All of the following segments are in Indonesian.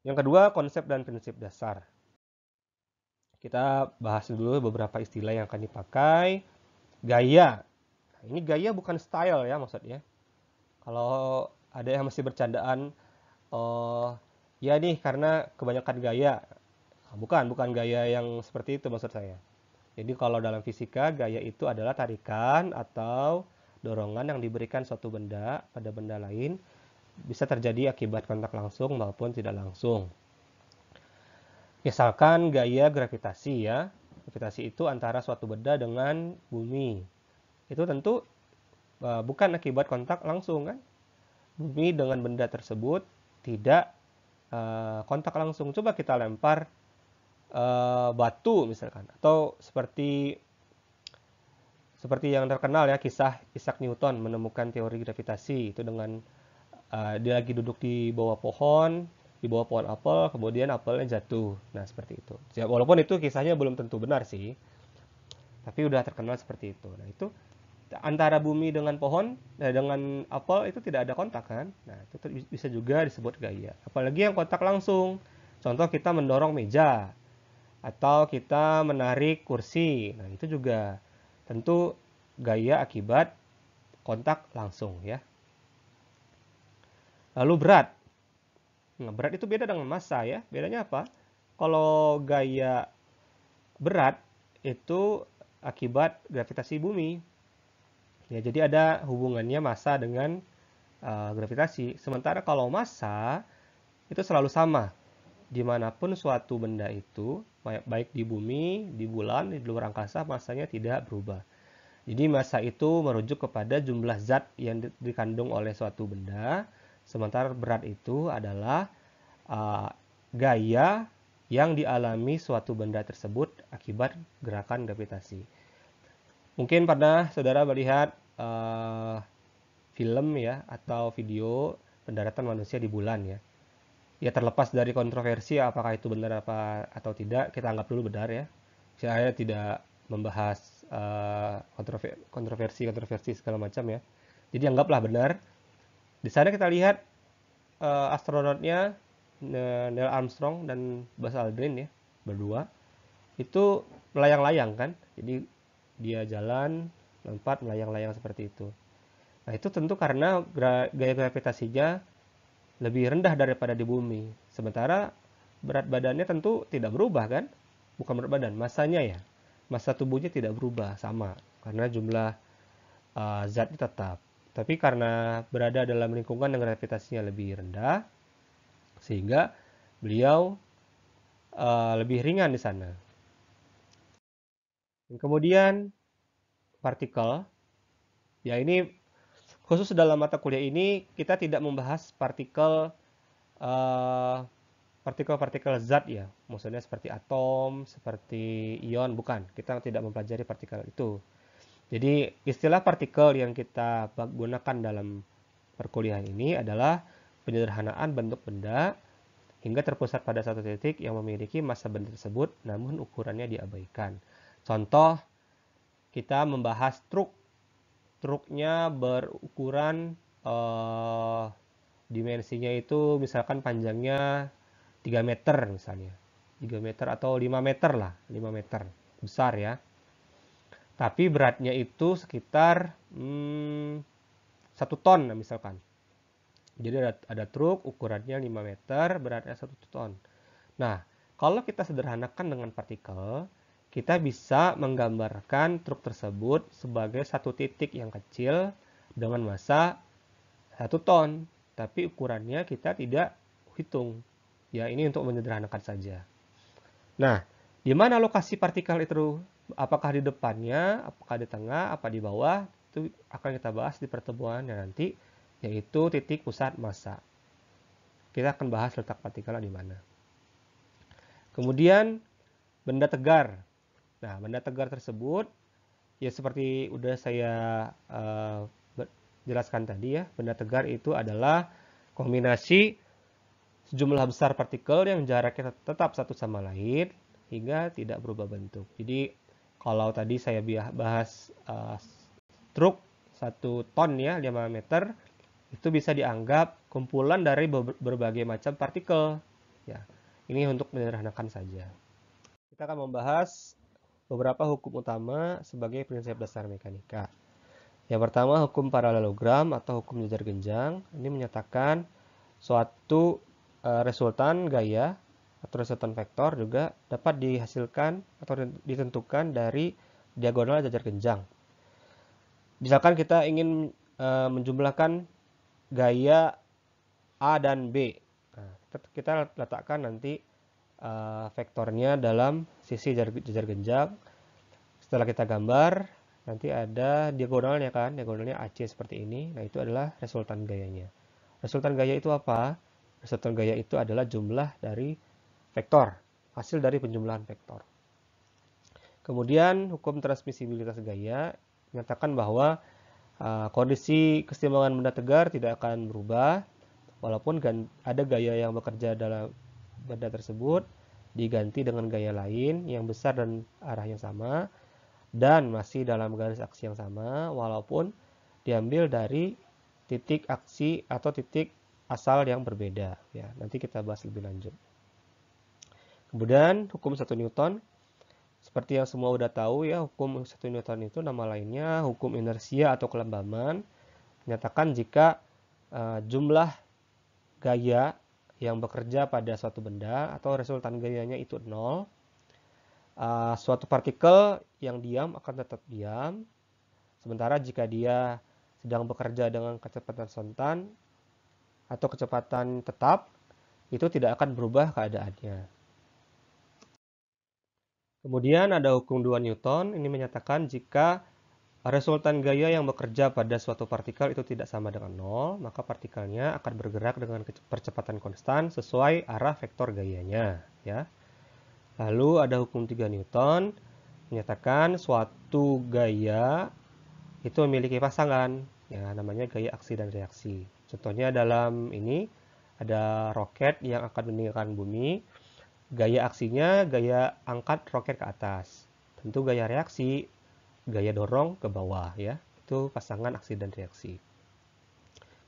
Yang kedua, konsep dan prinsip dasar. Kita bahas dulu beberapa istilah yang akan dipakai. Gaya. Nah, ini gaya bukan style ya maksudnya. Kalau ada yang masih bercandaan, oh ya nih karena kebanyakan gaya. Nah, bukan gaya yang seperti itu maksud saya. Jadi kalau dalam fisika, gaya itu adalah tarikan atau dorongan yang diberikan suatu benda pada benda lain, bisa terjadi akibat kontak langsung maupun tidak langsung. Misalkan gaya gravitasi ya. Gravitasi itu antara suatu benda dengan bumi. Itu tentu bukan akibat kontak langsung kan. Bumi dengan benda tersebut tidak kontak langsung. Coba kita lempar batu misalkan, atau seperti yang terkenal ya, kisah Isaac Newton menemukan teori gravitasi itu dengan dia lagi duduk di bawah pohon apel, kemudian apelnya jatuh. Nah, seperti itu. Ya, walaupun itu kisahnya belum tentu benar sih, tapi udah terkenal seperti itu. Nah, itu antara bumi dengan pohon, dengan apel itu tidak ada kontak kan? Nah, itu bisa juga disebut gaya. Apalagi yang kontak langsung. Contoh kita mendorong meja atau kita menarik kursi. Nah, itu juga tentu gaya akibat kontak langsung ya. Lalu berat. Nah, berat itu beda dengan massa ya. Bedanya apa? Kalau gaya berat itu akibat gravitasi bumi. Ya, jadi ada hubungannya massa dengan gravitasi. Sementara kalau massa itu selalu sama. Dimanapun suatu benda itu, baik di bumi, di bulan, di luar angkasa, massanya tidak berubah. Jadi massa itu merujuk kepada jumlah zat yang dikandung oleh suatu benda, sementara berat itu adalah uh, gaya yang dialami suatu benda tersebut akibat gerakan gravitasi. Mungkin pernah saudara melihat film ya atau video pendaratan manusia di bulan ya. Ya terlepas dari kontroversi apakah itu benar apa atau tidak, kita anggap dulu benar ya. Saya tidak membahas kontroversi segala macam ya. Jadi anggaplah benar. Di sana kita lihat astronotnya Neil Armstrong dan Buzz Aldrin ya, berdua itu melayang-layang kan. Jadi dia jalan, lompat, melayang-layang seperti itu. Nah, itu tentu karena gaya gravitasinya lebih rendah daripada di bumi. Sementara berat badannya tentu tidak berubah kan? Bukan berat badan, masanya ya. Massa tubuhnya tidak berubah, sama. Karena jumlah zatnya tetap. Tapi karena berada dalam lingkungan yang gravitasinya lebih rendah, sehingga beliau lebih ringan di sana. Dan kemudian partikel, ya ini khusus dalam mata kuliah ini kita tidak membahas eh, partikel-partikel zat ya, maksudnya seperti atom, seperti ion, bukan. Kita tidak mempelajari partikel itu. Jadi istilah partikel yang kita gunakan dalam perkuliahan ini adalah penyederhanaan bentuk benda hingga terpusat pada satu titik yang memiliki massa benda tersebut, namun ukurannya diabaikan. Contoh, kita membahas truk. Truknya berukuran dimensinya itu misalkan panjangnya 3 meter misalnya. 3 meter atau 5 meter lah, 5 meter. Besar ya. Tapi beratnya itu sekitar 1 ton misalkan. Jadi ada truk ukurannya 5 meter, beratnya 1 ton. Nah, kalau kita sederhanakan dengan partikel, kita bisa menggambarkan truk tersebut sebagai satu titik yang kecil dengan massa 1 ton. Tapi ukurannya kita tidak hitung. Ya, ini untuk menyederhanakan saja. Nah, di mana lokasi partikel itu? Apakah di depannya, apakah di tengah, apa di bawah? Itu akan kita bahas di pertemuan yang nanti, yaitu titik pusat massa. Kita akan bahas letak partikel di mana. Kemudian, benda tegar. Nah, benda tegar tersebut, ya seperti udah saya jelaskan tadi ya, benda tegar itu adalah kombinasi sejumlah besar partikel yang jaraknya tetap satu sama lain hingga tidak berubah bentuk. Jadi kalau tadi saya bahas truk 1 ton ya, 5 meter, itu bisa dianggap kumpulan dari berbagai macam partikel. Ya, ini untuk menyederhanakan saja. Kita akan membahas beberapa hukum utama sebagai prinsip dasar mekanika. Yang pertama, hukum paralelogram atau hukum jejar genjang. Ini menyatakan suatu resultan gaya atau resultan vektor juga dapat dihasilkan atau ditentukan dari diagonal jejar genjang. Misalkan kita ingin menjumlahkan gaya A dan B. Nah, kita letakkan nanti vektornya dalam sisi jejar genjang. Setelah kita gambar, nanti ada diagonalnya kan, diagonalnya AC seperti ini. Nah, itu adalah resultan gayanya. Resultan gaya itu apa? Resultan gaya itu adalah jumlah dari vektor, hasil dari penjumlahan vektor. Kemudian hukum transmisibilitas gaya menyatakan bahwa kondisi keseimbangan benda tegar tidak akan berubah walaupun ada gaya yang bekerja dalam benda tersebut diganti dengan gaya lain yang besar dan arah yang sama dan masih dalam garis aksi yang sama walaupun diambil dari titik aksi atau titik asal yang berbeda. Ya, nanti kita bahas lebih lanjut. Kemudian hukum 1 Newton. Seperti yang semua udah tahu ya, hukum 1 Newton itu nama lainnya hukum inersia atau kelembaman. Menyatakan jika jumlah gaya yang bekerja pada suatu benda atau resultan gayanya itu 0, suatu partikel yang diam akan tetap diam. Sementara jika dia sedang bekerja dengan kecepatan spontan atau kecepatan tetap, itu tidak akan berubah keadaannya. Kemudian ada hukum 2 Newton, ini menyatakan jika resultan gaya yang bekerja pada suatu partikel itu tidak sama dengan 0, maka partikelnya akan bergerak dengan percepatan konstan sesuai arah vektor gayanya. Ya. Lalu ada hukum 3 Newton, menyatakan suatu gaya itu memiliki pasangan, ya namanya gaya aksi dan reaksi. Contohnya dalam ini ada roket yang akan meninggalkan bumi. Gaya aksinya gaya angkat roket ke atas. Tentu gaya reaksi gaya dorong ke bawah ya. Itu pasangan aksi dan reaksi.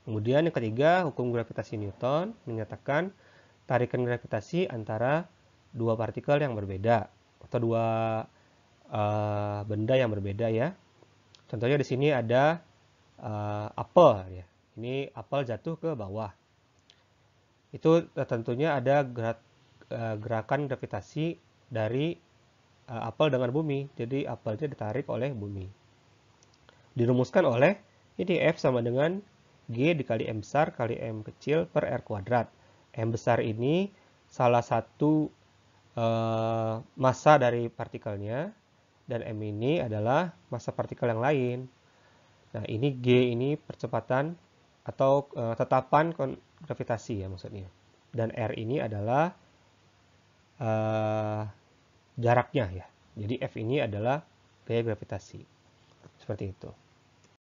Kemudian yang ketiga, hukum gravitasi Newton menyatakan tarikan gravitasi antara dua partikel yang berbeda atau dua benda yang berbeda ya. Contohnya di sini ada apel ya. Ini apel jatuh ke bawah. Itu tentunya ada gerakan gravitasi dari apel dengan bumi. Jadi apelnya ditarik oleh bumi. Dirumuskan oleh ini F sama dengan G dikali M besar kali M kecil per R kuadrat. M besar ini salah satu massa dari partikelnya dan M ini adalah massa partikel yang lain. Nah, ini G ini percepatan atau tetapan gravitasi ya maksudnya. Dan R ini adalah jaraknya ya. Jadi F ini adalah gaya gravitasi. Seperti itu.